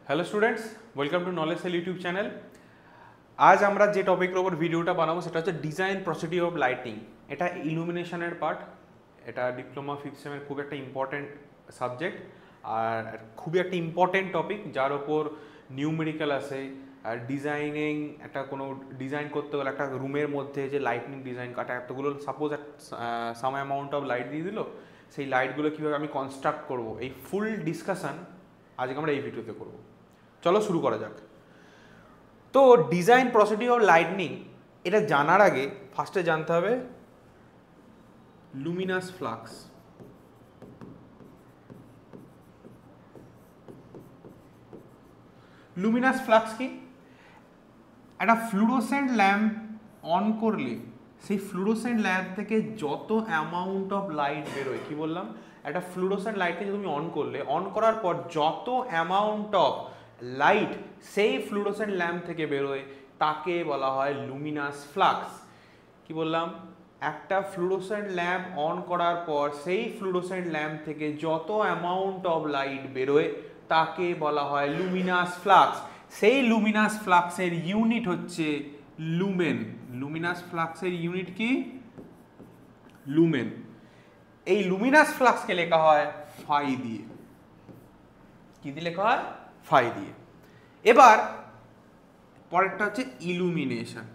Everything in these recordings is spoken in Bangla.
Hello students, welcome to Knowledge Cell YouTube channel. আজ আমরা যে টপিকের ওপর ভিডিওটা বানাবো সেটা হচ্ছে ডিজাইন প্রসিডিউর অফ লাইটিং। এটা ইলুমিনেশনের পার্ট। এটা ডিপ্লোমা ফিফথ সেমের খুব একটা ইম্পর্টেন্ট সাবজেক্ট আর খুবই একটা ইম্পর্টেন্ট টপিক, যার ওপর নিউমেরিক্যাল আছে। আর ডিজাইনিং, একটা কোনো ডিজাইন করতে গেলে একটা রুমের মধ্যে যে লাইটনিং ডিজাইন কাটা এতগুলো suppose some amount of light দিয়ে দিল, সেই লাইটগুলো কীভাবে আমি কনস্ট্রাক্ট করবো, এই ফুল ডিসকাশন আজকে আমরা এই ভিডিওতে করবো। চলো শুরু করা যাক। তো ডিজাইন প্রসিডিউর অফ লাইটনিং এটা জানার আগে ফার্স্টে জানতে হবে লুমিনাস ফ্লাক্স। লুমিনাস ফ্লাক্স কি? একটা ফ্লুরোসেন্ট ল্যাম্প অন করলে সেই ফ্লুরোসেন্ট ল্যাম্প থেকে যত অ্যামাউন্ট অফ লাইট বেরোয়, কি বললাম, একটা ফ্লুরোসেন্ট লাইটকে তুমি অন করলে, অন করার পর যত অ্যামাউন্ট অফ লাইট সেই ফ্লুরোসেন্ট ল্যাম্প থেকে বেরোয় তাকে বলা হয় লুমিনাস ফ্লাক্স। কি বললাম? একটা ফ্লুরোসেন্ট ল্যাম্প অন করার পর সেই ফ্লুরোসেন্ট ল্যাম্প থেকে যত অ্যামাউন্ট অফ লাইট বেরোয় তাকে বলা হয় লুমিনাস ফ্লাক্স। সেই লুমিনাস ফ্লাক্সের ইউনিট হচ্ছে লুমেন। লুমিনাস ফ্লাক্সের ইউনিট কি? লুমেন। এই লুমিনাস ফ্লাক্সকে লেখা হয় ফাই দিয়ে। কি দিয়ে লেখা হয়? ফাই দিয়ে। এবার পরেরটা হচ্ছে ইলুমিনেশন।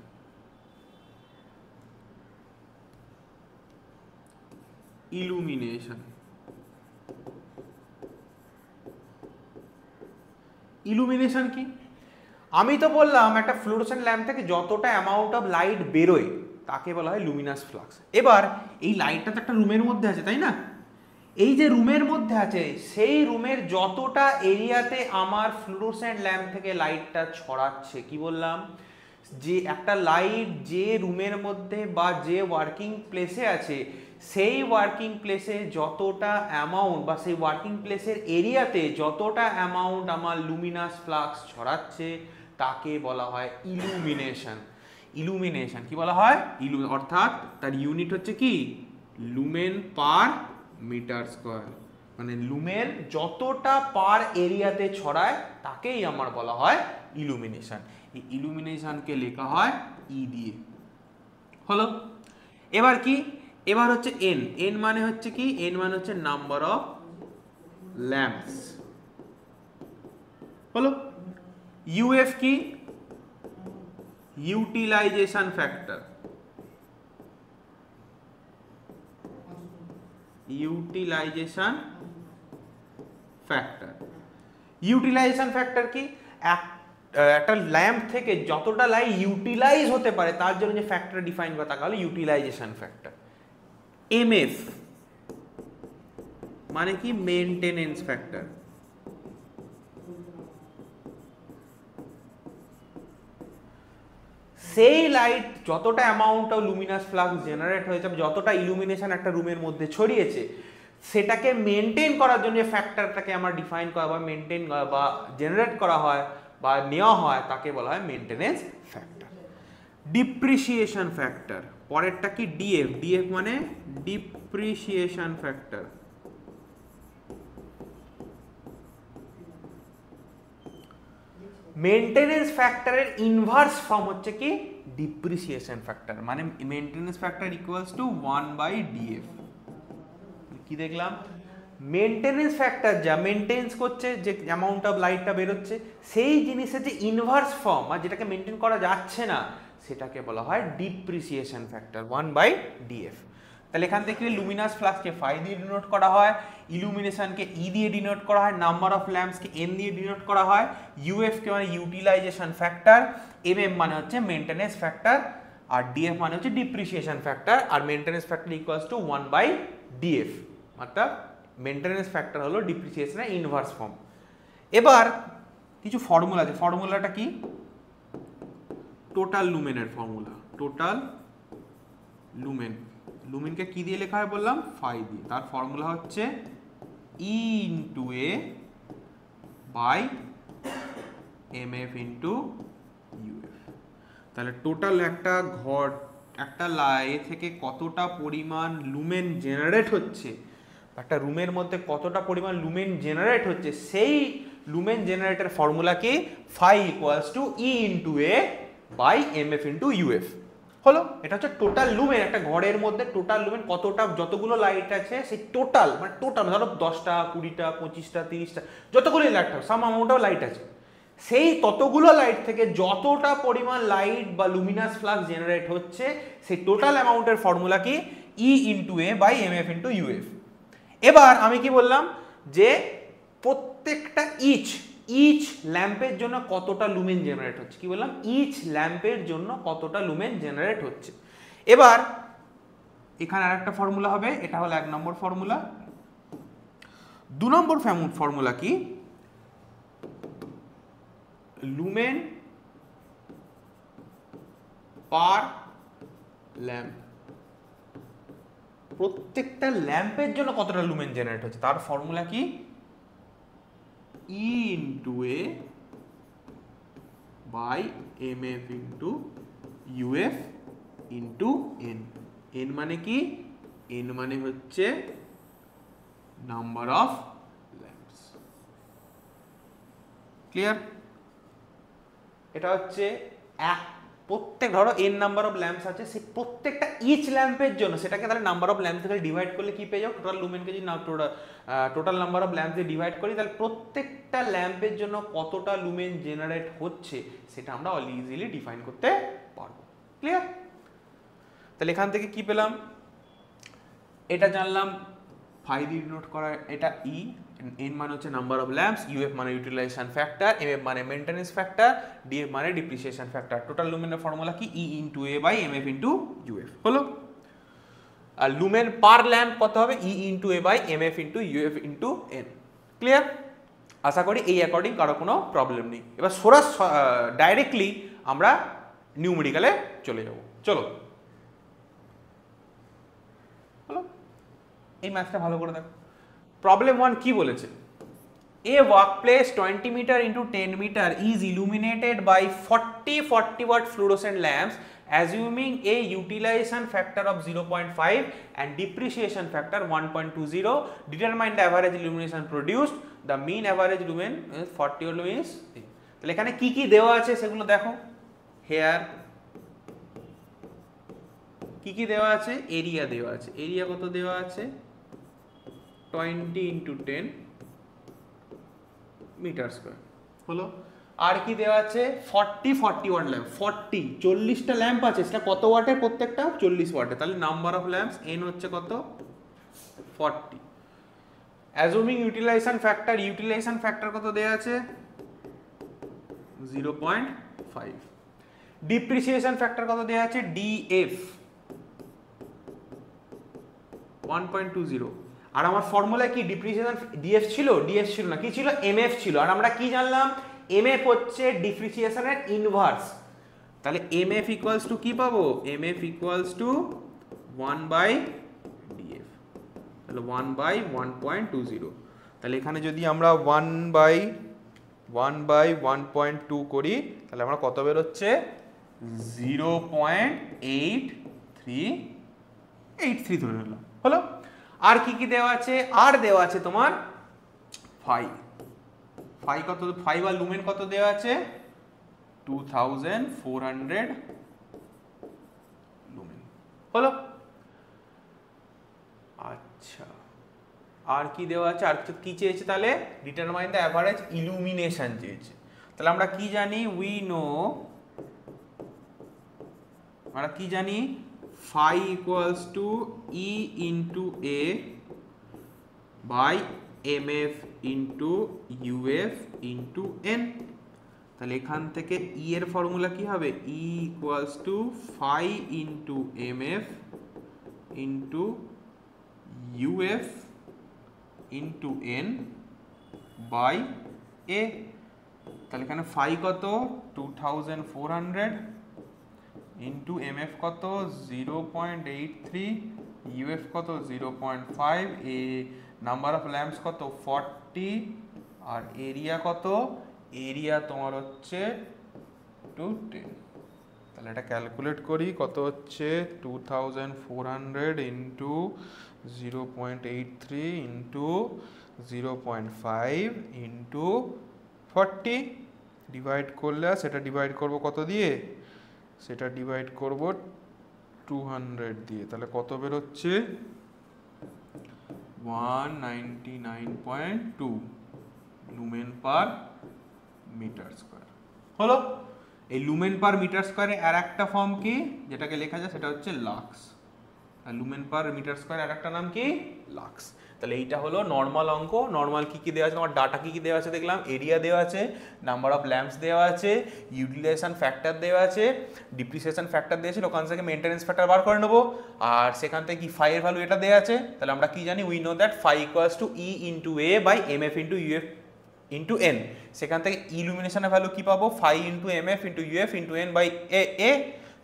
ইলুমিনেশন ইলুমিনেশন কি? আমি তো বললাম একটা ফ্লুরোসেন্ট ল্যাম্প থেকে যতটা অ্যামাউন্ট অফ লাইট বেরোয় তাকে বলা হয় লুমিনাস ফ্লাক্স। এবার এই লাইটটা তো একটা রুমের মধ্যে আছে, তাই না? এই যে রুমের মধ্যে আছে, সেই রুমের যতটা এরিয়াতে আমার ফ্লুরোসেন্ট ল্যাম্প থেকে লাইটটা ছড়াচ্ছে, কি বললাম, যে একটা লাইট যে রুমের মধ্যে বা যে ওয়ার্কিং প্লেসে আছে সেই ওয়ার্কিং প্লেসে যতটা অ্যামাউন্ট বা সেই ওয়ার্কিং প্লেসের এরিয়াতে যতটা অ্যামাউন্ট আমার লুমিনাস ফ্লাক্স ছড়াচ্ছে তাকে বলা হয় ইলুমিনেশন। ইলুমিনেশন কি বলা হয়? অর্থাৎ তার ইউনিট হচ্ছে কি? Lumen per metre square. মানে লুমেন যতটা পার এরিয়াতে ছড়ায় তাকেই আমার বলা হয় ইলুমিনেশন। এই ইলুমিনেশনকে লেখা হয় ই দিয়ে। হলো? এবার কি? এবার হচ্ছে এন। এন মানে হচ্ছে কি? এন মানে হচ্ছে নাম্বার অফ ল্যাম্পস। হলো? ইউএফ কি? Utilisation factor. Utilisation factor. Utilisation factor কি? একটা ল্যাম্প থেকে যতটা লাইট ইউটিলাইজ হতে পারে তার জন্য যে ফ্যাক্টর ডিফাইন করা তাকে হলো ইউটিলাইজেশন ফ্যাক্টর। এমএফ মানে কি? Maintenance factor. সেই লাইট যতটা amount of luminous flux generate হয়েছে, যতটা ইলুমিনেশন একটা রুমের মধ্যে ছড়িয়েছে, সেটাকে মেনটেন করার জন্য যে ফ্যাক্টরটাকে আমার ডিফাইন করা বা মেনটেন বা জেনারেট করা হয় বা নেওয়া হয় তাকে বলা হয় মেনটেনেন্স ফ্যাক্টর। Depreciation factor. পরেরটা কি? ডিএফ। ডিএফ মানে ডিপ্রিসিয়েশন ফ্যাক্টর। মেনটেনেন্স ফ্যাক্টরের ইনভার্স ফর্ম হচ্ছে কি? Depreciation factor. মানে maintenance factor equals to 1/df। কি দেখলাম? মেনটেনেন্স ফ্যাক্টর যা মেনটেন্স করছে, যে অ্যামাউন্ট অফ লাইটটা বেরোচ্ছে, সেই জিনিসের যে ইনভার্স ফর্ম আর যেটাকে মেনটেন করা যাচ্ছে না সেটাকে বলা হয় ডিপ্রিসিয়েশন ফ্যাক্টর 1/df। তাহলে এখান থেকে লুমিনাস ফ্লাক্সকে ফাই দিয়ে ডিনোট করা হয়, ইলুমিনেশনকে ই দিয়ে ডিনোট করা হয়, নাম্বার অফ ল্যাম্পসকে এন দিয়ে ডিনোট করা হয়, ইউএফকে মানে ইউটিলাইজেশন ফ্যাক্টর, এমএম মানে হচ্ছে মেনটেনেন্স ফ্যাক্টর, আর ডিএফ মানে হচ্ছে ডিপ্রিসিয়েশন ফ্যাক্টর। আর maintenance factor equals to 1/df। অর্থাৎ মেনটেনেন্স ফ্যাক্টর হলো ডিপ্রিসিয়েশনের ইনভার্স ফর্ম। এবার কিছু ফর্মুলা আছে। ফর্মুলাটা কি? টোটাল লুমেনের ফর্মুলা। Total lumen. লুমেনকে কি দিয়ে লেখা হয় বললাম? ফাই দিয়ে। তার ফর্মুলা হচ্ছে E into A by M F into UF. তাহলে টোটাল একটা ঘর, একটা লাই থেকে কতটা পরিমাণ লুমেন জেনারেট হচ্ছে, একটা রুমের মধ্যে কতটা পরিমাণ লুমেন জেনারেট হচ্ছে, সেই লুমেন জেনারেটর ফর্মুলা কি, phi equals to E into A by M F into UF. হলো, এটা হচ্ছে টোটাল লুমেন, একটা ঘরের মধ্যে টোটাল লুমেন কতটা, যতগুলো লাইট আছে সেই টোটাল, মানে টোটাল ধরো 10টা 20টা 25টা 30টা যতগুলো লাইট হবে, সাম অ্যামাউন্ট অফ লাইট আছে, সেই ততগুলো লাইট থেকে যতটা পরিমাণ লাইট বা লুমিনাস ফ্লাক্স জেনারেট হচ্ছে সেই টোটাল অ্যামাউন্টের ফর্মুলা কি, E into A by M F into UF. এবার আমি কি বললাম যে প্রত্যেকটা ইচ ল্যাম্পের জন্য কতটা লুমেন জেনারেট হচ্ছে, কি বললাম, ইচ ল্যাম্পের জন্য কতটা লুমেন জেনারেট হচ্ছে। এবার এখানে আরেকটা ফর্মুলা হবে, এটা হলো 1 নম্বর ফর্মুলা। 2 নম্বর ফর্মুলা কি, লুমেন পার ল্যাম্প, প্রত্যেকটা ল্যাম্পের জন্য কতটা লুমেন জেনারেট হচ্ছে তার ফর্মুলা কি, E into A by M F into UF into N. N মানে কি, এন মানে হচ্ছে নাম্বার অফ ল্যাম্পস। ক্লিয়ার? এটা হচ্ছে প্রত্যেক, ধরো এন নাম্বার অফ ল্যাম্পস আছে, সেই প্রত্যেকটা ইচ ল্যাম্পের জন্য সেটাকে তাহলে নাম্বার অফ ল্যাম্প থেকে ডিভাইড করলে কি পেয়ে যাও, টোটাল লুমেনকে যদি টোটাল নাম্বার অফ ল্যাম্প দিয়ে ডিভাইড করি, তাহলে প্রত্যেকটা ল্যাম্পের জন্য কতটা লুমেন জেনারেট হচ্ছে সেটা আমরা অল ইজিলি ডিফাইন করতে পারবো। ক্লিয়ার? তাহলে এখান থেকে কি পেলাম, এটা জানলাম, ফাই দিয়ে নোট করা, এটা ই, এন মানে হচ্ছে নাম্বার অফ ল্যাম্পস, ইউএফ মানে ইউটিলাইজেশন ফ্যাক্টর, এমএফ মানে মেইনটেনেন্স ফ্যাক্টর, ডিএফ মানে ডিপ্রিসিয়েশন ফ্যাক্টর। টোটাল লুমেনের ফর্মুলা কি, E into A by MF into UF. হলো, আর লুমেন পার ল্যাম্প কত হবে, E into A by MF into UF into N. Clear? আশা করি এই অ্যাকর্ডিং কারো কোনো প্রবলেম নেই। এবার ডাইরেক্টলি আমরা নিউমেরিক্যালে চলে যাব। চলো, হলো, এই ম্যাথটা ভালো করে দেখো। প্রবলেম 1 কি বলেছে, a workplace 20 meter into 10 meter is illuminated by 40 watt fluorescent lamps assuming a utilization factor of 0.5 and depreciation factor 1.20. Determine the average illumination produced. The mean average lumen is 40 watt lumen is, তাহলে এখানে কি কি দেওয়া আছে সেগুলো দেখো। হেয়ার কি কি দেওয়া আছে, এরিয়া দেওয়া আছে, এরিয়া কত দেওয়া আছে, 20 into 10 মিটার স্কয়ার। হলো, আর কি দেওয়া আছে, 40 ওয়াট ল্যাম্প, 40টা ল্যাম্প আছে, সেটা কত ওয়াটের, প্রত্যেকটা 40 ওয়াটের, তাহলে নাম্বার অফ ল্যাম্পস এন হচ্ছে কত, 40। অ্যাজুমিং ইউটিলাইজেশন ফ্যাক্টর কত দেওয়া আছে, 0.5। ডিপ্রিসিয়েশন ফ্যাক্টর কত দেওয়া আছে, ডিএফ 1.20। আর আমার ফর্মুলায় কি ডিপ্রিসিয়েশন, ডিএফ ছিল না, কি ছিল, এমএফ ছিল। আর আমরা কি জানলাম, এমএফ হচ্ছে ডিপ্রিসিয়েশনের ইনভার্স, তাহলে এমএফ ইকুয়ালস টু কি পাবো, এমএফ ইকুয়ালস টু 1/ডিএফ, তাহলে 1/1.20। তাহলে এখানে যদি আমরা 1/1.2 করি, তাহলে আমরা কত বের হচ্ছে, 0.83 ধরে নিলাম। হলো, আর কি কি দেওয়া আছে, আর দেওয়া আছে তোমার ফাই কত, ফাই বা লুমেন কত দেওয়া আছে, 2400 লুমেন। হলো, আচ্ছা, আর কি দেওয়া আছে, আর কি চেয়েছে, তাহলে ডিটারমাইন দ্য অ্যাভারেজ ইলুমিনেশন চেয়েছে। তাহলে আমরা কি জানি, আমরা কি জানি, phi equals to E into A by MF into UF into N। তাহলে এখান থেকে E এর ফর্মুলা কি হবে, E equals to phi into MF into UF into N by A। তাহলে এখানে phi কত, 2400 ইন্টু এমএফ কত, 0.83, ইউএফ কত, 0.5, এ নাম্বার অফ ল্যাম্পস কত, 40, আর এরিয়া কত, এরিয়া তোমার হচ্ছে 210। তাহলে এটা ক্যালকুলেট করি, কত হচ্ছে, 2400 ইন্টু 0.83 ইন্টু 0.5 ইন্টু 40 ডিভাইড করলে সেটা ডিভাইড করব কত দিয়ে, সেটা ডিভাইড করব 200 দিয়ে, তাহলে কত বেরোচ্ছে 199.2 লুমেন পার মিটার স্কয়ার। হলো। এই লুমেন পার মিটার স্কয়ারে আর একটা ফর্ম কি যেটাকে লেখা যায় সেটা হচ্ছে লাক্স। আর লুমেন পার মিটার স্কয়ার আর একটা নাম কি লাক্স। তাহলে এইটা হলো নর্মাল অঙ্ক। নর্মাল কি কি দেওয়া আছে, আমার ডাটা কি কি দেওয়া আছে দেখলাম, এরিয়া দেওয়া আছে, নাম্বার অফ ল্যাম্পস দেওয়া আছে, ইউটিলাইজেশন ফ্যাক্টর দেওয়া আছে, ডিপ্রিসিয়েশন ফ্যাক্টর দেওয়া আছে, ওখান থেকে মেইনটেনেন্স ফ্যাক্টর বার করে নেবো, আর সেখান থেকে কি ফাই এর ভ্যালু এটা দেওয়া আছে। তাহলে আমরা কি জানি, we know that phi equals to E into A by M F into UF into N. সেখান থেকে ইলুমিনেশনের ভ্যালু কি পাবো, phi into M F into UF into N by A.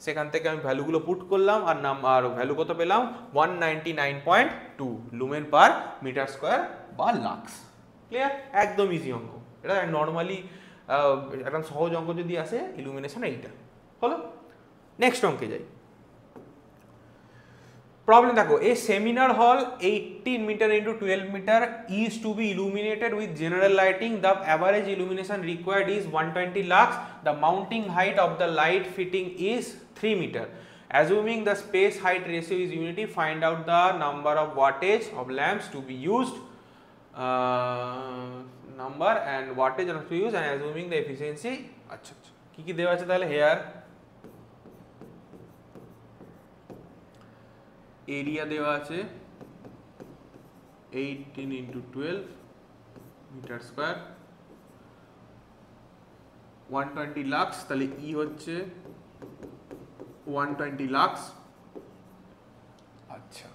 সেখান থেকে আমি ভ্যালুগুলো পুট করলাম আর আর ভ্যালু কত পেলাম 199.2 লুমেন পার মিটার স্কয়ার বা লাক্স। ক্লিয়ার? একদম ইজি অঙ্ক এটা। নর্মালি একদম সহজ অঙ্ক যদি আসে ইলুমিনেশন এইটা হলো। নেক্সট অঙ্কে যাই। প্রবলেম দেখো, a seminar hall 18 meter into 12 meter is to be illuminated with general lighting. The average illumination required is 120 lux. The mounting height of the light fitting is 3 meter. Assuming the space height ratio is unity, find out the number of wattage of lamps to be used. Number and wattage to be used, and assuming the efficiency. আচ্ছা আচ্ছা, কি কি দেওয়া আছে তাহলে হেয়ার? এরিয়া দেওয়া আছে 18 into 12 মিটার স্কয়ার, 120 লাক্স, তাহলে ই হচ্ছে 120 লাক্স। আচ্ছা,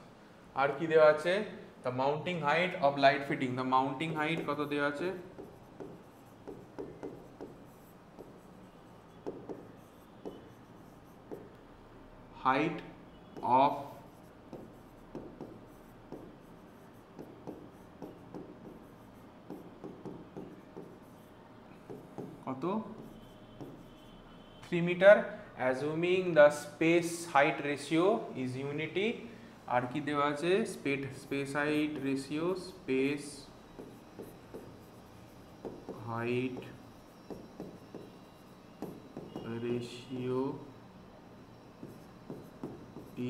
আর কি দেওয়া আছে, the mounting height of light fitting, the mounting height কত দেওয়া আছে, হাইট অফ কত 3 meter, assuming the space height ratio is unity. আর কি দেওয়া আছে, space height ratio, space height ratio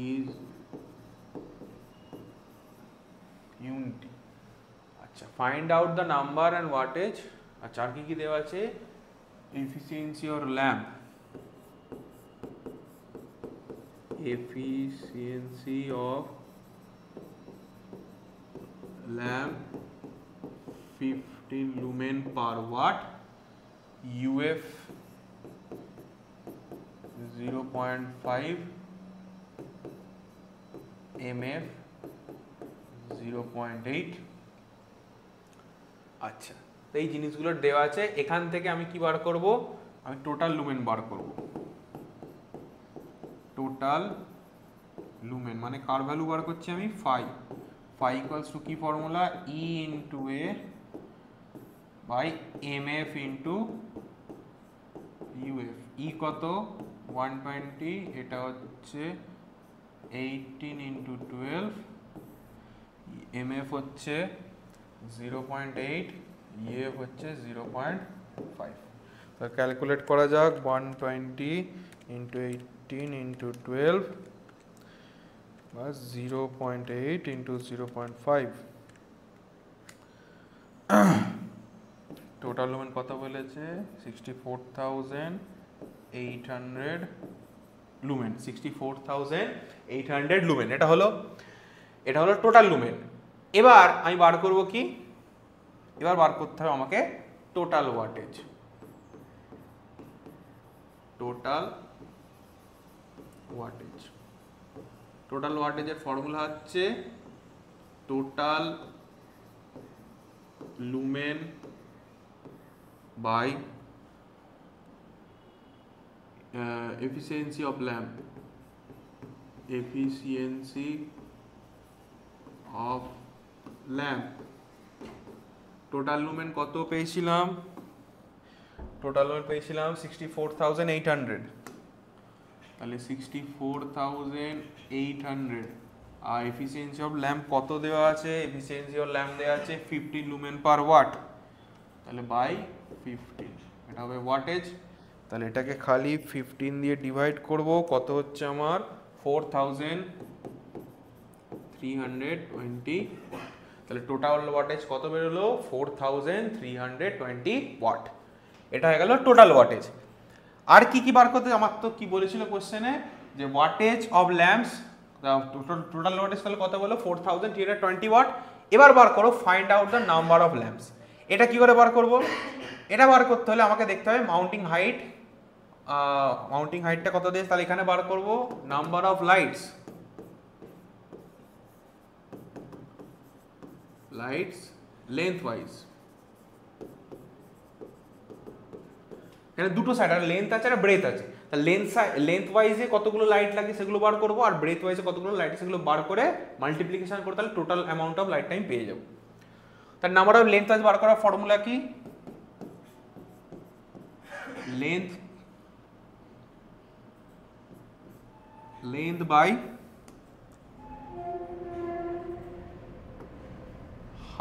is unity. আচ্ছা, find out the number and wattage. আচ্ছা, আর কি কি দেওয়া আছে, efficiency or lamp, efficiency of lamp 15 lumen per watt, UF 0.5, MF 0.8। আচ্ছা, এই জিনিসগুলো দেওয়া আছে। এখান থেকে আমি কি বার করব, আমি টোটাল লুমেন বার করব। টোটাল লুমেন মানে কার ভ্যালু বার করছি আমি, ফাই। ফাই ইকুয়ালস টু কি formula, E into A by M F into UF. E কত 120, এটা হচ্ছে 18 ইন্টু 12, এম এফ হচ্ছে 0.8, ইএফ হচ্ছে 0.5। তো ক্যালকুলেট করা যাক, 120 ইন্টু 18 ইন্টু 12 বা 0.8 ইন্টু 0.5। টোটাল লুমেন কত বলেছে, 64,800 লুমেন, 64,800 লুমেন। এটা হলো টোটাল লুমেন। এবার আমি বার করব কি, এবার বার করতে হবে আমাকে টোটাল ওয়াটেজ। টোটাল ওয়াটেজের ফর্মুলা হচ্ছে total lumen by efficiency of lamp, efficiency of lamp. Total lumen কত পেয়েছিলাম, টোটাল লুমেন পেয়েছিলাম 64,800, তাহলে 64,800। আর এফিসিয়েন্সি অফ ল্যাম্প কত দেওয়া আছে, এফিসিয়েন্সি অফ ল্যাম্প দেওয়া আছে 15 লুমেন পার ওয়াট। তাহলে বাই 15, এটা হবে ওয়াটেজ। তাহলে এটাকে খালি 15 দিয়ে ডিভাইড করব, কত হচ্ছে আমার 4320 ওয়াট। তাহলে টোটাল ওয়াটেজ কত বেরোলো 4320 ওয়াট। এটা হয়ে গেল টোটাল ওয়াটেজ। আর কি কি বার করতে, আমার তো কি বলেছিল কোশ্চেনে যে wattage of lamps, total wattage তাহলে কত বলো 4320 ওয়াট। এবার বার করো find out the number of lamps. এটা কি করে বার করব? এটা বার করতে হলে আমাকে দেখতে হবে মাউন্টিং হাইট, মাউন্টিং হাইটটা কত দিয়েছে, তাহলে এখানে বার করব number of lights, length wise. এখানে দুটো সাইড, আর লেন্থ আছে আর ব্রেথ আছে। তাহলে লেন্থ ওয়াইজে কতগুলো লাইট লাগে সেগুলো বার করবো, আর ব্রেথ ওয়াইজে কতগুলো লাইট সেগুলো বার করে মাল্টিপ্লিকেশন করে তাহলে total amount of light time পেয়ে যাবো। তার নাম্বার অফ লেন্থ ওয়াইজ বার করার ফর্মুলা কি, length by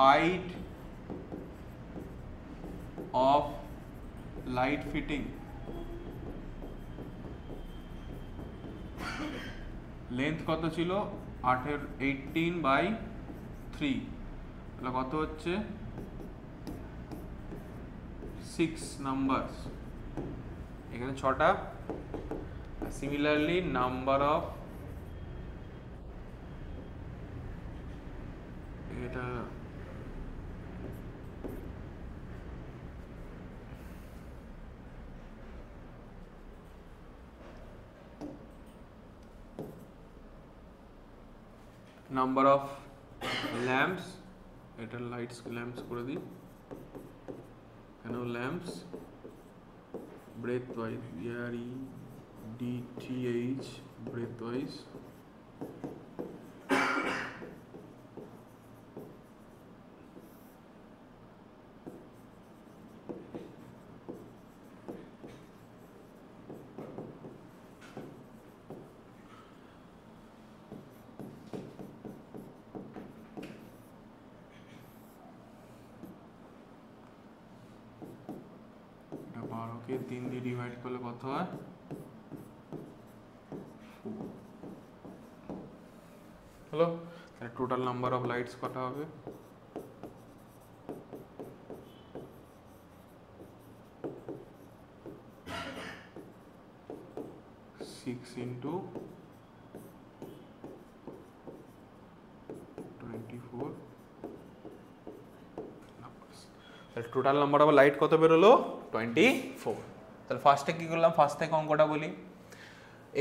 height of light fitting, length কত ছিল 18/3, তাহলে কত হচ্ছে 6 নাম্বারস, এখানে 6টা। সিমিলারলি নাম্বার অফ, এটা নাম্বার অফ ল্যাম্পস, এটা লাইটস ল্যাম্পস করে দিই, কেন lamps breadth wise, DTH breadthwise, এটা 12কে 3 দিয়ে ডিভাইড করলে কত হয় 4। হলো, তাহলে টোটাল নাম্বার অফ লাইটস কত হবে 6 into 24 numbers, তাহলে টোটাল নাম্বার অফ লাইট কত বেরোলো 24। তাহলে ফার্স্টে কি করলাম, ফার্স্ট থেকে অঙ্কটা বলি,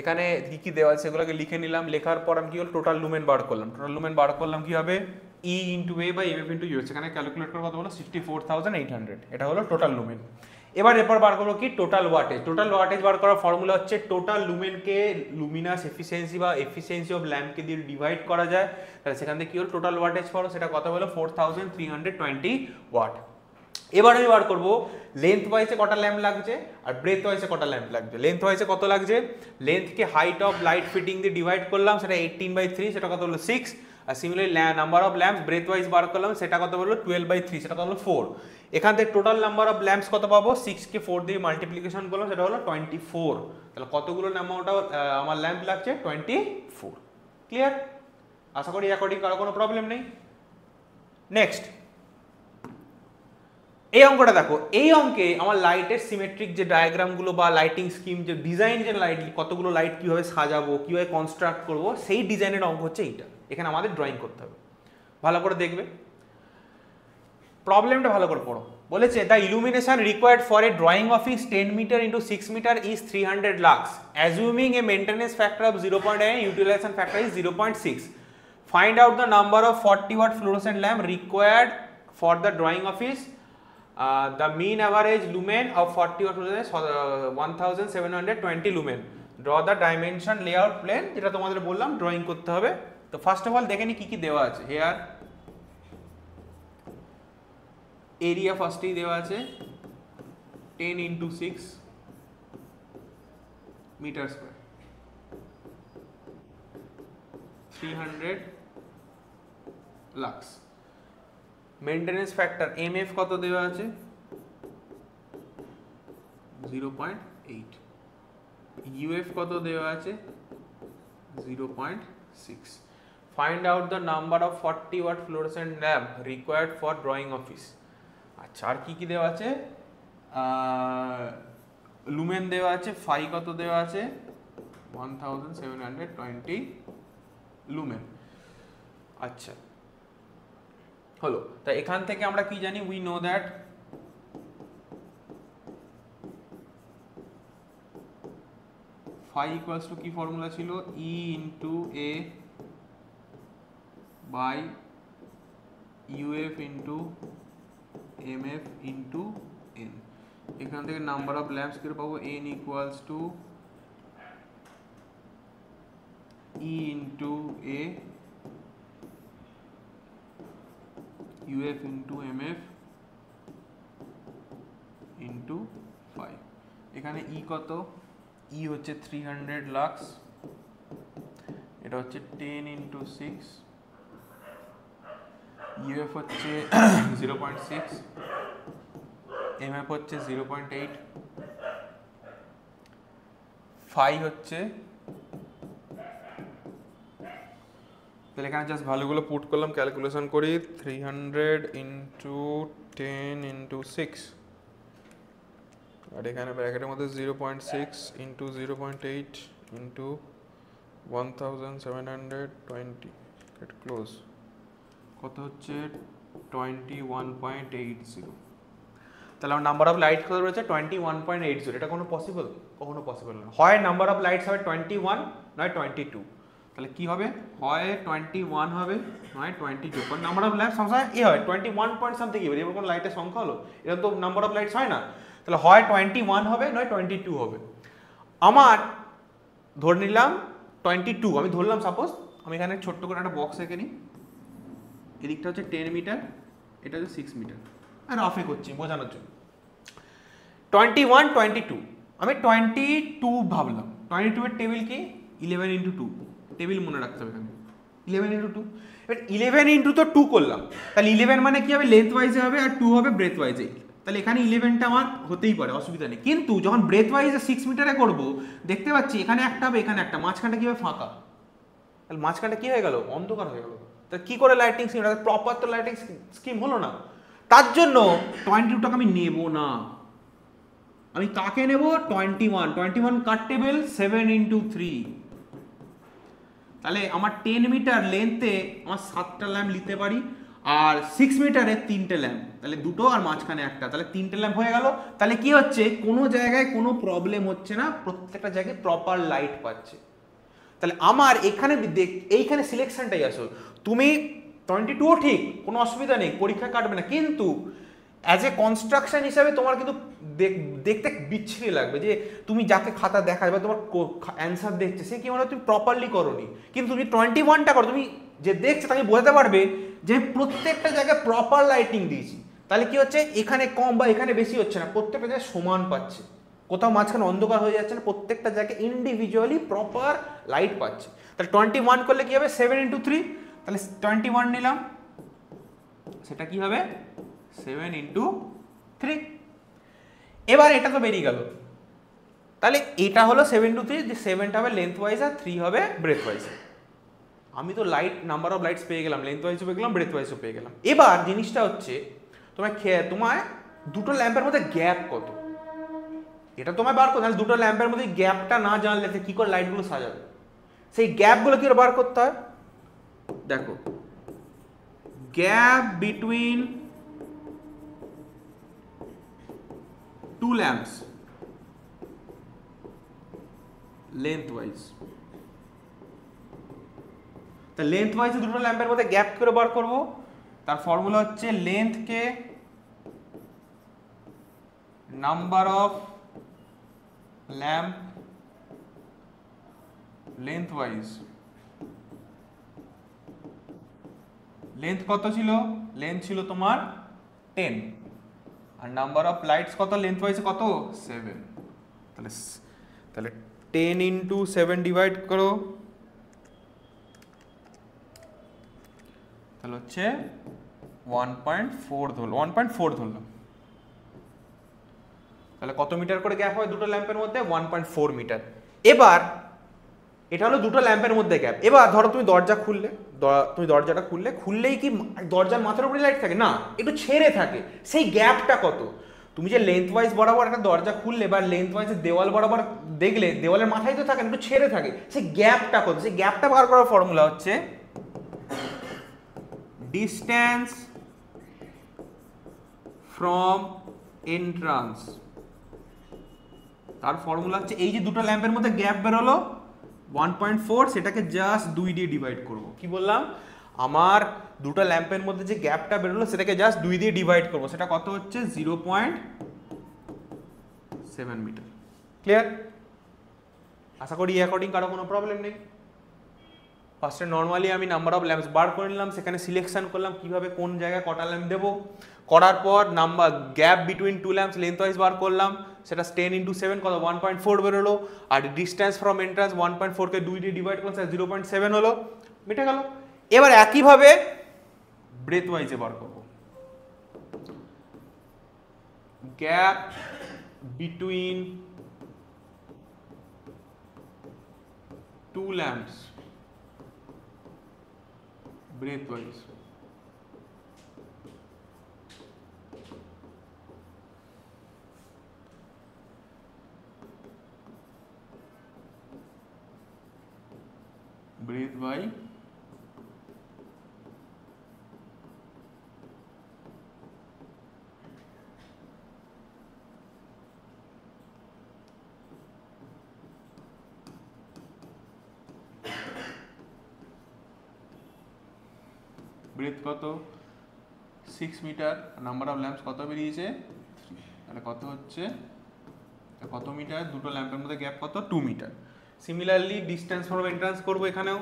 এখানে কি কি দেওয়া আছে সেগুলোকে লিখে নিলাম, লেখার পর আমি কি হলো টোটাল লুমেন বার করলাম। টোটাল লুমেন বার করলাম কি হবে E into A by EF into U, সেখানে ক্যালকুলেট করে কত হলো 64,800, এটা হলো টোটাল লুমেন। এরপর বার করবো কি টোটাল ওয়াটেজ। টোটাল ওয়াটেজ বার করার ফর্মুলা হচ্ছে টোটাল লুমেনকে লুমিনাস এফিসিয়েন্সি বা এফিসিয়েন্সি অফ ল্যাম্পকে দিয়ে ডিভাইড করা যায়, তাহলে সেখান থেকে কি হলো টোটাল ওয়াটেজ পাবো, সেটা কত হলো 4320 ওয়াট। এবার আমি বার করবো লেন্থ ওয়াইজে কটা ল্যাম্প লাগছে আর ব্রেথ ওয়াইজে কটা ল্যাম্প লাগছে। লেন্থ ওয়াইজে কত লাগছে, লেন্থকে হাইট অফ লাইট ফিটিং দিয়ে ডিভাইড করলাম, সেটা 18/3, সেটা কত হলো 6। আর similarly number of lamps breadth wise বার করলাম, সেটা কত হলো 12/3, সেটা কত হলো 4। এখান থেকে টোটাল নাম্বার অফ ল্যাম্পস কত পাবো, 6 কে 4 দিয়ে মাল্টিপ্লিকেশন করলাম, সেটা হলো 24। তাহলে কতগুলো অ্যামাউন্ট আমার ল্যাম্প লাগছে 24। ক্লিয়ার? আশা করি অ্যাকর্ডিং কারো কোনো প্রবলেম নেই। নেক্সট এই অঙ্কটা দেখো, এই অঙ্কে আমার লাইটের সিমেট্রিক যে ডায়াগ্রামগুলো বা লাইটিং স্কিম, যে ডিজাইন, যে লাইট কতগুলো লাইট কীভাবে সাজাবো, কীভাবে কনস্ট্রাক্ট করবো, সেই ডিজাইনের অঙ্ক হচ্ছে এইটা। এখানে আমাদের ড্রয়িং করতে হবে, ভালো করে দেখবে, প্রবলেমটা ভালো করে পড়ো। বলেছে the illumination required for a drawing office 10 metre into 6 metre is 300 lux, assuming a maintenance factor of 0.9, utilisation factor is 0.6, find out the number of 40 watt fluorescent lamp required for the drawing office, the mean average lumen of 40 watt is 1720 lumen, draw the dimension layout plane, যেটা তোমাদের বললাম ড্রয়িং করতে হবে। তো ফার্স্ট অফ অল দেখে নি কি কি দেওয়া আছে। হেয়ার এরিয়া ফার্স্টেই দেওয়া আছে 10 into 6 metre square, 300 lux. Maintenance factor MF কত দেওয়া আছে 0.8, UF কত দেওয়া আছে 0.6. Find out the number of 40 watt fluorescent lamp required for drawing office. আচ্ছা আর কি কি দেওয়া আছে, লুমেন দেওয়া আছে, ফাই কত দেওয়া আছে 1720 লুমেন। আচ্ছা হলো, তা এখান থেকে আমরা কি জানি, we know that phi equals to কি ফর্মুলা ছিল, E into A by UF into MF into N. এখান থেকে নাম্বার অফ ল্যাম্পস কি পাবো, N equals to E into A UF into MF into 5। এখানে ই কত, ই হচ্ছে 300 লাক্স, এটা হচ্ছে 10 ইন্টু 6, ইউএফ হচ্ছে 0.6, এমএফ হচ্ছে 0.8, ফাই হচ্ছে, তাহলে এখানে জাস্ট ভ্যালুগুলো পুট করলাম, ক্যালকুলেশন করি, 300 ইন্টু 10 ইন্টু 6, আর এখানে ব্র্যাকেটের মধ্যে 0.6 ইন্টু 0.8 ইন্টু 1720, এটা ক্লোজ, কত হচ্ছে 21.80। তাহলে আমার নাম্বার অফ লাইট কত রয়েছে 21.80। এটা কোনো পসিবল, কখনো পসিবল না। হয় নাম্বার অফ লাইটস হবে 21, নয় 22। তাহলে কি হবে, হয় 21 হবে, নয় 22। কারণ নাম্বার অফ লাইটস সবসময় এ হয় 21 পয়েন্ট সামথিং, এবার কোনো লাইটের সংখ্যা হলো, এটা তো নাম্বার অফ লাইটস হয় না। তাহলে হয় 21 হবে, নয় 22 হবে। আমার ধরে নিলাম 22, আমি ধরলাম, সাপোজ আমি এখানে ছোট্ট করে একটা বক্স এঁকে নিই, এদিকটা হচ্ছে 10 মিটার, এটা হচ্ছে 6 মিটার, আর রাফে করছি বোঝানোর জন্য। 21, 22, আমি 22 ভাবলাম, 22 এর টেবিল কি 11 ইন্টু 2, টেবিল মনে রাখতে হবে এখানে 11 ইন্টু 2। এবার 11 ইন্টু তো 2 করলাম, তাহলে 11 মানে কি হবে, লেন্থ ওয়াইজে হবে, আর 2 হবে ব্রেথ ওয়াইজে। তাহলে এখানে 11টা আমার হতেই পারে, অসুবিধা নেই। কিন্তু যখন ব্রেথ ওয়াইজে 6 মিটারে করবো, দেখতে পাচ্ছি এখানে একটা হবে, এখানে একটা, মাঝখানটা কি হবে, ফাঁকা। তাহলে মাঝখানটা কি হয়ে গেল, অন্ধকার হয়ে গেল। তা কি করে লাইটিং স্কিম, প্রপার তো লাইটিং স্কিম হলো না। তার জন্য 22টাকে আমি নেব না, আমি কাকে নেব, 21 কার টেবিল 7 ইন্টু 3। তাহলে আমার 10 মিটার লেন্থে আমার 7টা ল্যাম্প নিতে পারি, আর 6 মিটারে 3টে ল্যাম্প, তাহলে দুটো আর মাঝখানে একটা, তাহলে 3টে ল্যাম্প হয়ে গেল। তাহলে কি হচ্ছে, কোনো জায়গায় কোনো প্রবলেম হচ্ছে না, প্রত্যেকটা জায়গায় প্রপার লাইট পাচ্ছে। তাহলে আমার এখানে এইখানে সিলেকশনটাই আসল। তুমি 22ও ঠিক, কোনো অসুবিধা নেই, পরীক্ষা কাটবে না, কিন্তু অ্যাজ এ কনস্ট্রাকশন হিসাবে তোমার কিন্তু দেখতে বিচ্ছিরি লাগবে, যে তুমি যাকে খাতা দেখায় বা তোমার অ্যান্সার দেখছে সে কি মানে তুমি প্রপারলি করোনি, কিন্তু তুমি 21টা করো, তুমি যে দেখছে তাকে বোঝাতে পারবে যে প্রত্যেকটা জায়গায় প্রপার লাইটিং দিয়েছি। তাহলে কি হচ্ছে, এখানে কম বা এখানে বেশি হচ্ছে না, প্রত্যেকটা জায়গায় সমান পাচ্ছে, কোথাও মাঝখানে অন্ধকার হয়ে যাচ্ছে না, প্রত্যেকটা জায়গায় ইন্ডিভিজুয়ালি প্রপার লাইট পাচ্ছে। তাহলে 21 করলে কি হবে, 7 ইন্টু 3, তাহলে 21 নিলাম, সেটা কি হবে 7 ইন্টু 3। এবার এটা তো বেরিয়ে গেল, তাহলে এটা হলো 7 ইন্টু 3, যে 7টা হবে লেন্থ ওয়াইজ আর 3 হবে ব্রেথ ওয়াইজ। আমি তো লাইট নাম্বার অফ লাইটস পেয়ে গেলাম, লেন্থ ওয়াইজও পেয়ে গেলাম, ব্রেথ ওয়াইজও পেয়ে গেলাম। এবার জিনিসটা হচ্ছে, তোমায় দুটো ল্যাম্পের মধ্যে গ্যাপ কত, এটা তোমায় বার করতে হবে। দুটো ল্যাম্পের মধ্যে গ্যাপটা না জানলে কি করে লাইটগুলো সাজাবে, সেই গ্যাপগুলো কি করে বার করতে হয়, দেখো, gap between two lamps length wise. তা লেন্থ ওয়াইজ দুটো ল্যাম্পের মধ্যে গ্যাপ করে বার করব, তার ফর্মুলা হচ্ছে লেন্থকে number of lamp length wise. Length কত ছিল, লেন্থ ছিল তোমার 10, আর নাম্বার অফ লাইটস কত, লেন্থ ওয়াইজ কত 7। তাহলে 10 ইন্টু 7 ডিভাইড করো, তাহলে হচ্ছে 1.4 ধরলাম। তাহলে কত মিটার করে গ্যাপ হয় দুটো ল্যাম্পের মধ্যে? 1.4 মিটার। এবার এটা হলো দুটো ল্যাম্পের মধ্যে গ্যাপ। এবার ধরো তুমি দরজা খুললে, তুমি দরজাটা খুললেই কি দরজার মাথার উপরে লাইট থাকে? না, একটু ছেড়ে থাকে। সেই গ্যাপটা কত? তুমি যে লেন্থ ওয়াইজ বরাবর একটা দরজা খুললে বা লেন্থ ওয়াইজ দেওয়াল বরাবর দেখলে দেওয়ালের মাথায় তো থাকে, একটু ছেড়ে থাকে, সেই গ্যাপটা কত? সেই গ্যাপটা বার করার ফর্মুলা হচ্ছে ডিস্টেন্স ফ্রম এন্ট্রান্স। তার ফর্মুলা হচ্ছে এই যে দুটো ল্যাম্পের মধ্যে গ্যাপ বেরোলো 1.4, সেটাকে জাস্ট 2 দিয়ে ডিভাইড করব। কি বললাম? আমার দুটো ল্যাম্পের মধ্যে যে গ্যাপটা বেরোলো সেটাকে জাস্ট 2 দিয়ে ডিভাইড করব। সেটা কত হচ্ছে? 0.7 মিটার। ক্লিয়ার? আশা করি অ্যাকর্ডিং কারো কোনো প্রবলেম নেই। ফার্স্টে নর্মালি আমি নাম্বার অফ ল্যাম্পস বার করে নিলাম, সেখানে সিলেকশন করলাম কিভাবে কোন জায়গায় কটা ল্যাম্প দেবো। করার পর number gap between two lamps length wise বার করলাম, সেটা 10 × 7 কত? 1.4 বেরোলো। আর ডিস্টেন্স ফ্রম এন্ট্রান্স 1.4 কে 2 দিয়ে ডিভাইড করলাম, সেটা 0.7 হলো। মিটে গেল। এবার একইভাবে ব্রেথ ওয়াইজে বার করবো। Gap between two lamps breath wise। breath by breadth কত? 6 মিটার। নাম্বার অফ ল্যাম্পস কত বেরিয়েছে? 3। তাহলে কত হচ্ছে? কত মিটার? দুটো ল্যাম্পের মধ্যে গ্যাপ কত? 2 মিটার। সিমিলারলি ডিস্টেন্স ফ্রম এন্ট্রান্স করবো এখানেও।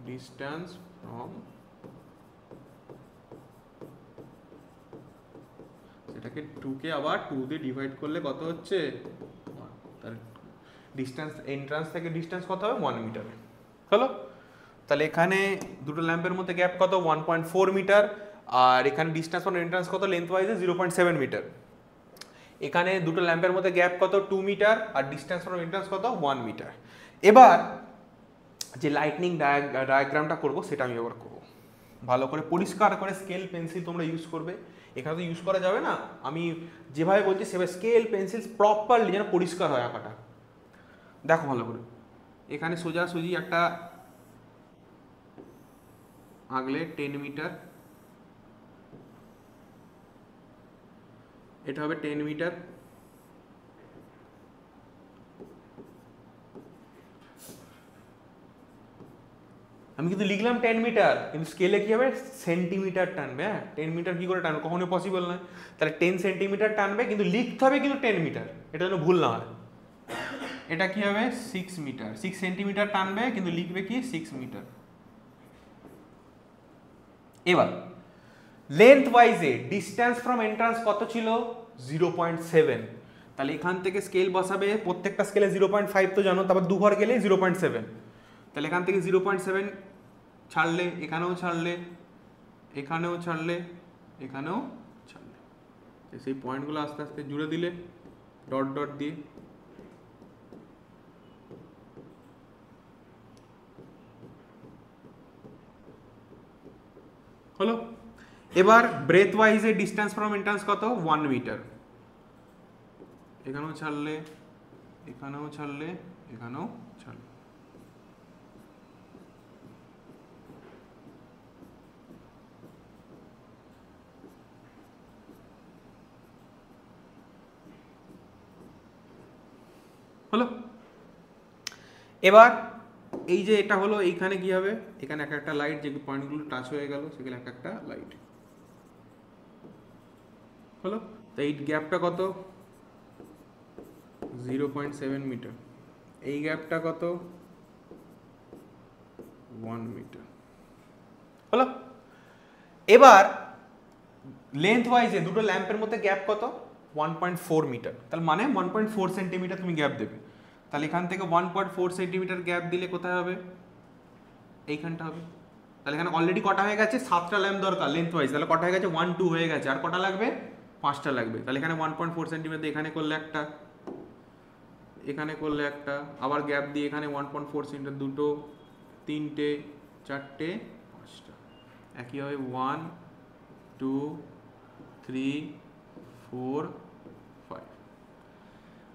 ডিস্টেন্স ফ্রম, সেটাকে 2 কে আবার 2 দিয়ে ডিভাইড করলে কত হচ্ছে? 1। তাহলে ডিস্টেন্স এন্ট্রান্স থেকে ডিস্টেন্স কত হবে? 1 মিটার। হলো? তাহলে এখানে দুটো ল্যাম্পের মধ্যে গ্যাপ কত? 1.4 মিটার। আর এখানে ডিস্টেন্স ফ্রম এন্ট্রান্স কত? লেন্থ ওয়াইজে 0.7 মিটার। এখানে দুটো ল্যাম্পের মধ্যে গ্যাপ কত? 2 মিটার। আর ডিস্টেন্স ফ্রম এন্ট্রান্স কত? 1 মিটার। এবার যে লাইটনিং ডায়াগ্রামটা করব সেটা আমি এবার করব। ভালো করে পরিষ্কার করে স্কেল পেন্সিল তোমরা ইউজ করবে। এখানে তো ইউজ করা যাবে না, আমি যেভাবে বলছি সেভাবে স্কেল পেন্সিল প্রপারলি যেন পরিষ্কার হয় আঁকাটা। দেখো ভালো করে, এখানে সোজাসুজি একটা আগলে 10 মিটার, এটা হবে 10 মিটার। আমি কিন্তু লিখলাম 10 মিটার, কিন্তু স্কেলে কি হবে? সেন্টিমিটার টানবে। হ্যাঁ, 10 মিটার কি করে টানবে? কখনোই পসিবল নয়। তাহলে 10 সেন্টিমিটার টানবে, কিন্তু লিখতে হবে কিন্তু 10 মিটার, এটা যেন ভুল না হয়। এটা কি হবে? 6 মিটার। 6 সেন্টিমিটার টানবে, কিন্তু লিখবে কি? 6 মিটার। এবার লেন্থ ওয়াইজে ডিস্টেন্স ফ্রম এন্ট্রান্স কত ছিল? 0.7। তাহলে এখান থেকে স্কেল বসাবে, প্রত্যেকটা স্কেলে 0.5 তো জানো, তারপর দু ঘর গেলে 0.7। তাহলে এখান থেকে 0.7 ছাড়লে, এখানেও ছাড়লে, এখানেও ছাড়লে, এখানেও ছাড়লে, সেই পয়েন্টগুলো আস্তে আস্তে জুড়ে দিলে ডট ডট দিয়ে। হলো? এবার ব্রেথ ওয়াইজে ডিস্টেন্স ফ্রম এন্ট্রান্স কত? 1 মিটার। এখানেও ছাড়লে, এখানেও ছাড়লে, এখানেও ছাড়লে। হলো? এবার এই যে এটা হলো, এইখানে কি হবে? এখানে এক একটা লাইট, যে পয়েন্টগুলো টাচ হয়ে গেল সেগুলো এক একটা লাইট। হলো? তো এই গ্যাপটা কত? 0.7 মিটার। এই গ্যাপটা কত? 1 মিটার। হলো? এবার লেন্থ ওয়াইজে দুটো ল্যাম্পের মধ্যে গ্যাপ কত? 1.4 মিটার। তাহলে মানে 1.4 সেন্টিমিটার তুমি গ্যাপ দেবে। তাহলে এখান থেকে 1.4 সেন্টিমিটার গ্যাপ দিলে কোথায় হবে? এইখানটা হবে। তাহলে এখানে অলরেডি কটা হয়ে গেছে? 7টা ল্যাম্প দরকার লেন্থ ওয়াইজ। তাহলে কটা হয়ে গেছে? 1 2 হয়ে গেছে। আর কটা লাগবে? 5টা লাগবে। তাহলে এখানে 1.4 সেন্টিমিটার, এখানে করলে একটা, এখানে করলে একটা, আবার গ্যাপ দিয়ে এখানে 1.4 সেন্টিমিটার, দুটো, তিনটে, চারটে, 5টা। একইভাবে 1 2 3 4 5।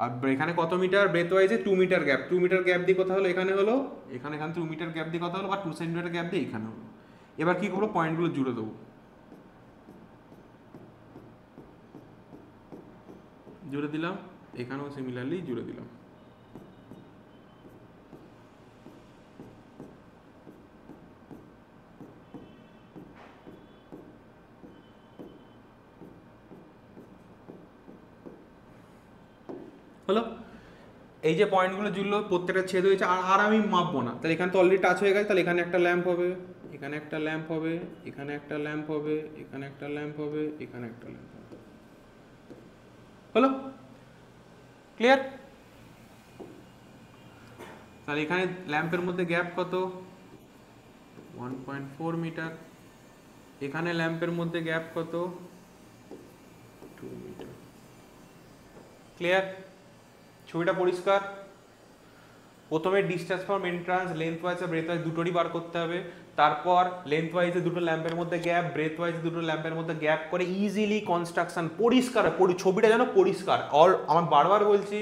আর এখানে কত মিটার ব্রেথ ওয়াইজে? 2 মিটার গ্যাপ। 2 মিটার গ্যাপ দিয়ে কথা হলো এখানে হলো, এখানে 2 মিটার গ্যাপ দিয়ে কথা হলো, বা 2 সেন্টিমিটার গ্যাপ দিয়ে এখানে হলো। এবার কি করবো? পয়েন্টগুলো জুড়ে দেবো, জুড়ে দিলাম, এখানেও সিমিলারলি জুড়ে দিলাম। হলো, এই যে পয়েন্টগুলো জুড়লো, প্রত্যেকটা ছেদ হয়েছে, আর আমি মাপবো না। তাহলে এখানে তো অলরেডি টাচ হয়ে গেছে, তাহলে এখানে একটা ল্যাম্প হবে, এখানে একটা ল্যাম্প হবে, এখানে একটা ল্যাম্প হবে, এখানে একটা ল্যাম্প হবে, এখানে একটা ল্যাম্প হবে। হলো, ক্লিয়ার? তাহলে এখানে ল্যাম্পের মধ্যে গ্যাপ কত? 1.4 মিটার। এখানে ল্যাম্পের মধ্যে গ্যাপ কত? 2 মিটার। ক্লিয়ার? ছবিটা পরিষ্কার? প্রথমে distance from entrance, lengthwise আর ব্রেথ ওয়াইজ দুটোরই বার করতে হবে। তারপর লেন্থ ওয়াইজে দুটো ল্যাম্পের মধ্যে গ্যাপ, ব্রেথ ওয়াইজে দুটো ল্যাম্পের মধ্যে গ্যাপ করে ইজিলি কনস্ট্রাকশন পরিষ্কার, ছবিটা যেন পরিষ্কার। আর আমার বারবার বলছি,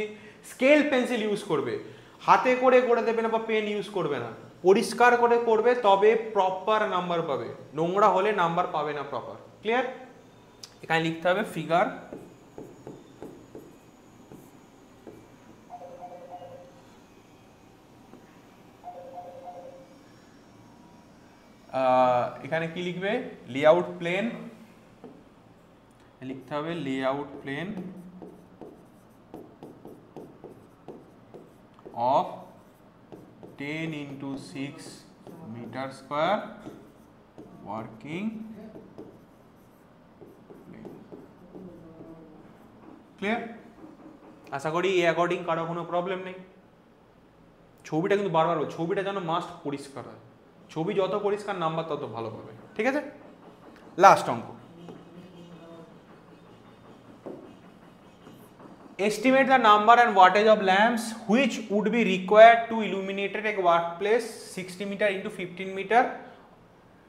স্কেল পেন্সিল ইউজ করবে, হাতে করে করে দেবে না বা পেন ইউজ করবে না, পরিষ্কার করে করবে, তবে প্রপার নাম্বার পাবে। নোংরা হলে নাম্বার পাবে না প্রপার। ক্লিয়ার? এখানে লিখতে হবে ফিগার এখানে কি লিখবে? লেআউট প্লেন, লিখতে হবে layout plane of 10 into 6 meter square working plane. Clear? আশা করি এই অ্যাকর্ডিং কারো কোনো প্রবলেম নেই। ছবিটা কিন্তু বারবার বলছি, ছবিটা যেন মাস্ট পরিষ্কার হয়। ছবি যত পরিষ্কার নাম্বার তত ভালো পাবে। ঠিক আছে? লাস্ট অঙ্ক, estimate the number and wattage of lamps which would be required to illuminate a workplace 60 meter into 15 meter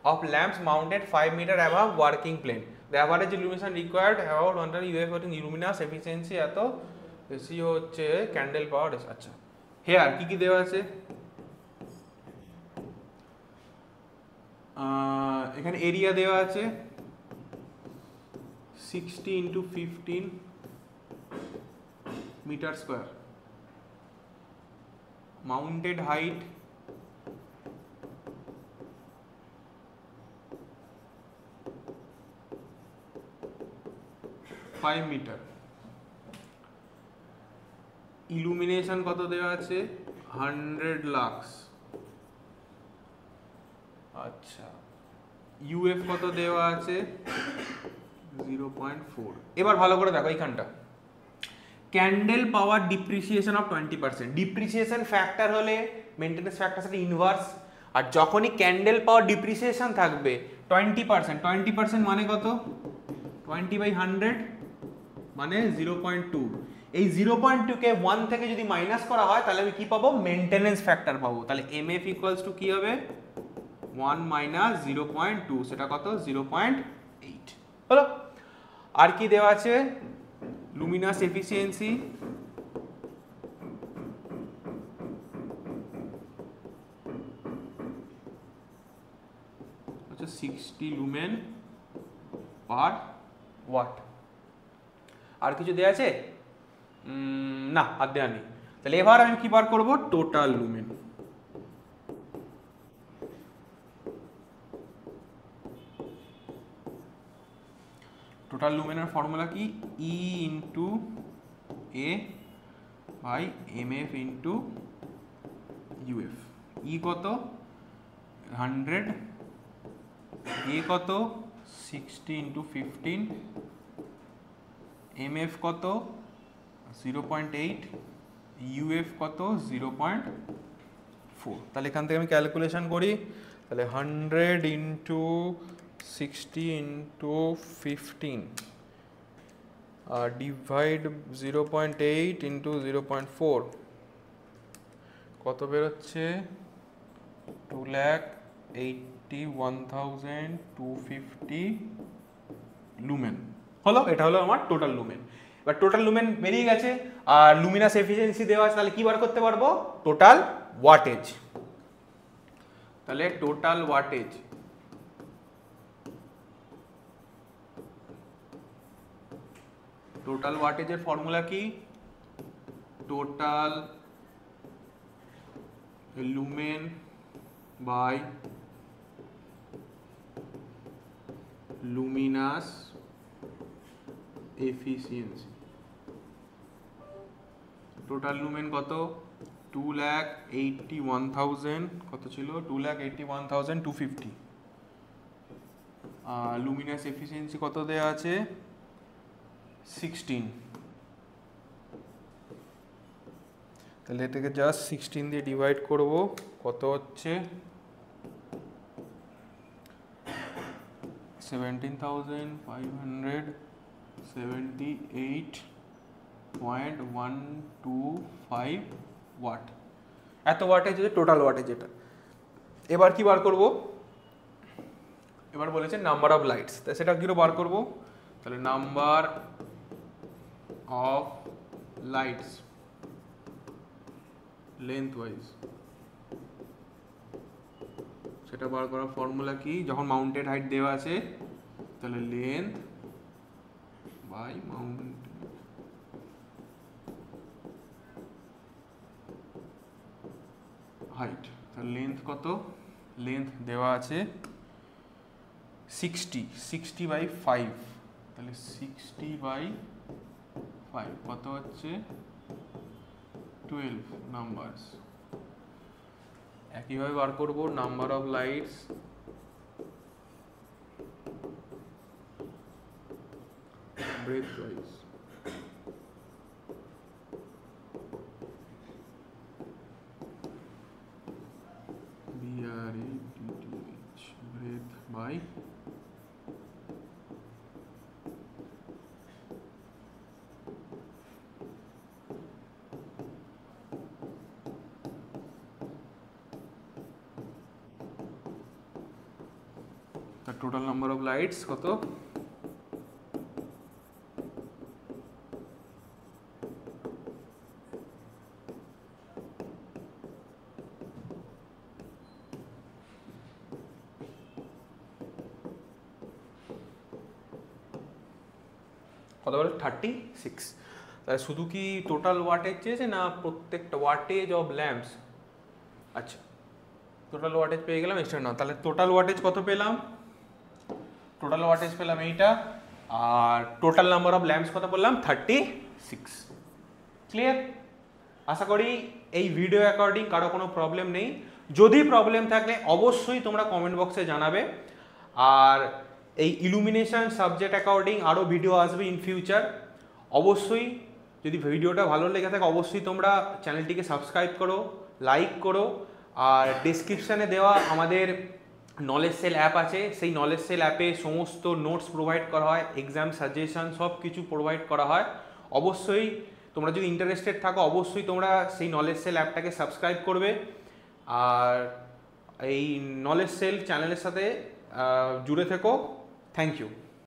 of lamps mounted 5 meter above working plane. The average illumination required about 100 UF luminous efficiency এত বেশি হচ্ছে ক্যান্ডেল পাওয়ার। আচ্ছা, হেয়ার কি কি দেওয়া আছে? এখানে এরিয়া দেওয়া আছে 60 into 15 meter square, mounted height 5 metre, illumination কত দেওয়া আছে? 100 লাক্স। আচ্ছা, ইউএফ কত দেওয়া আছে? 0.4। এবার ভালো করে দেখো এইখানটা, candle power depreciation of 20%। Depreciation factor হলে মেইনটেনেন্স ফ্যাক্টর সাথে ইনভার্স, আর যখনই ক্যান্ডেল পাওয়ার ডিপ্রিসিয়েশন থাকবে 20%, 20% মানে কত? 20/100 মানে 0.2। এই 0.2 কে 1 থেকে যদি মাইনাস করা হয় তাহলে আমি কি পাবো? মেইনটেনেন্স ফ্যাক্টর পাবো। তাহলে এমএফ ইকুয়ালস টু কি হবে? 1 মাইনাস 0.2, সেটা কত? 0.8। হলো? আর কি দেওয়া আছে? luminous efficiency আচ্ছা 60 lumen per watt। আর কিছু দেওয়া আছে? না, আর দেওয়া নেই। তাহলে এবার আমি কি বার করব? Total lumen. টোটাল লুমেনের ফর্মুলা কি? E into A by M F into UF. E কত? 100, এ কত? 60 ইন্টু 15, এম এফ কত? 0.8, ইউএফ কত? 0.4। তাহলে এখান থেকে আমি ক্যালকুলেশন করি, তাহলে 100 ইন্টু 60 ইন্টু 15 ডিভাইড 0.8 ইন্টু 0.4 কত বেরোচ্ছে 2,81,250 লুমেন হলো। এটা হলো আমার টোটাল লুমেন। এবার টোটাল লুমেন বেরিয়ে গেছে আর লুমিনাস এফিসিয়েন্সি দেওয়া আছে, তাহলে কি বার করতে পারবো টোটাল ওয়াটেজ। তাহলে টোটাল ওয়াটেজ টোটাল ওয়াটেজের ফর্মুলা কি total lumen by luminous efficiency. Total lumen কত 2,81,000 কত ছিল 2,81,250। লুমিনাস এফিসিয়েন্সি কত দেয়া আছে 16। তাহলে এটাকে জাস্ট 16 দিয়ে ডিভাইড করব, কত হচ্ছে 17,578.125 ওয়াট। এত ওয়াটেজ হচ্ছে টোটাল ওয়াটেজ এটা। এবার কি বার করব, এবার বলেছে নাম্বার অফ লাইটস, তাই সেটা কি বার করব, তাহলে number of lights length wise, সেটা বার করার ফর্মুলা কি, যখন মাউন্টেড হাইট দেওয়া আছে তাহলে লেন্থ বাই মাউন্টেড হাইট। তাহলে লেন্থ কত, লেন্থ দেওয়া আছে 60/5, তাহলে 60/5 কত হচ্ছে 12 নাম্বারস। একইভাবে বার করব number of lights breadthwise, BRETH breadth by total number of lights কত কত বলে 36। তাহলে শুধু কি টোটাল ওয়াটেজ চেয়েছে না প্রত্যেকটা ওয়াটেজ অফ ল্যাম্পস, আচ্ছা টোটাল ওয়াটেজ পেয়ে গেলাম এক্সট্রা না, তাহলে টোটাল ওয়াটেজ কত পেলাম, টোটাল ওয়াটেজ পেলাম এইটা, আর টোটাল নাম্বার অফ ল্যাম্পস কত বললাম 36। ক্লিয়ার? আশা করি এই ভিডিও অ্যাকর্ডিং কারো কোনো প্রবলেম নেই। যদি প্রবলেম থাকলে অবশ্যই তোমরা কমেন্ট বক্সে জানাবে। আর এই ইলুমিনেশন সাবজেক্ট অ্যাকর্ডিং আরও ভিডিও আসবে ইন ফিউচার। অবশ্যই যদি ভিডিওটা ভালো লেগে থাকে অবশ্যই তোমরা চ্যানেলটিকে সাবস্ক্রাইব করো, লাইক করো, আর ডেসক্রিপশানে দেওয়া আমাদের নলেজ সেল অ্যাপ আছে, সেই নলেজ সেল অ্যাপে সমস্ত নোটস প্রোভাইড করা হয়, এক্সাম সাজেশন সব কিছু প্রোভাইড করা হয়। অবশ্যই তোমরা যদি ইন্টারেস্টেড থাকো অবশ্যই তোমরা সেই নলেজ সেল অ্যাপটাকে সাবস্ক্রাইব করবে, আর এই নলেজ সেল চ্যানেলের সাথে জুড়ে থেকো। Thank you.